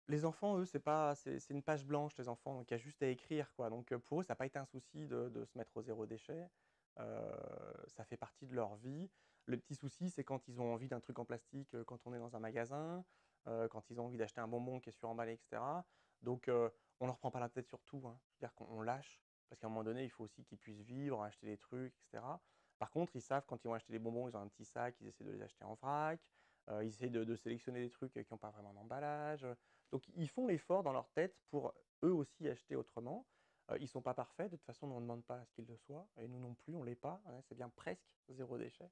Les enfants, eux, c'est une page blanche, les enfants, donc il y a juste à écrire, quoi. Donc pour eux, ça n'a pas été un souci de se mettre au zéro déchet. Ça fait partie de leur vie. Le petit souci, c'est quand ils ont envie d'un truc en plastique, quand on est dans un magasin, quand ils ont envie d'acheter un bonbon qui est suremballé, etc. Donc on leur prend pas la tête sur tout, hein. C'est-à-dire qu'on lâche, parce qu'à un moment donné, il faut aussi qu'ils puissent vivre, acheter des trucs, etc. Par contre, ils savent quand ils vont acheter des bonbons, ils ont un petit sac, ils essaient de les acheter en vrac. Ils essaient de sélectionner des trucs qui n'ont pas vraiment d'emballage. Donc ils font l'effort dans leur tête pour eux aussi acheter autrement. Ils ne sont pas parfaits, de toute façon on ne demande pas à ce qu'ils le soient, et nous non plus on ne l'est pas, hein, c'est bien presque zéro déchet.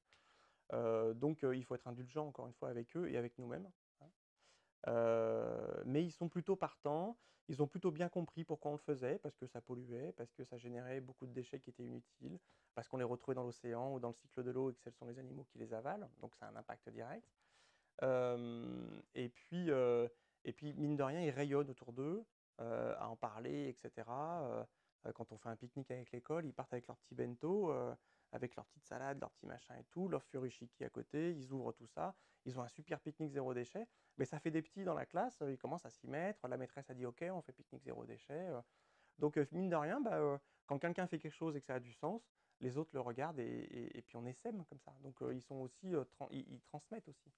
Donc il faut être indulgent encore une fois avec eux et avec nous-mêmes, hein. Mais ils sont plutôt partants, ils ont plutôt bien compris pourquoi on le faisait, parce que ça polluait, parce que ça générait beaucoup de déchets qui étaient inutiles, parce qu'on les retrouvait dans l'océan ou dans le cycle de l'eau et que ce sont les animaux qui les avalent, donc ça a un impact direct. Euh, et puis, euh, et puis, mine de rien, ils rayonnent autour d'eux, à en parler, etc. Quand on fait un pique-nique avec l'école, ils partent avec leur petit bento, avec leur petite salade, leur petit machin et tout, leur furushiki à côté, ils ouvrent tout ça, ils ont un super pique-nique zéro déchet, mais ça fait des petits dans la classe, ils commencent à s'y mettre, la maîtresse a dit ok, on fait pique-nique zéro déchet. Donc, mine de rien, bah, quand quelqu'un fait quelque chose et que ça a du sens, les autres le regardent et puis on essaime comme ça. Donc, ils sont aussi, ils transmettent aussi.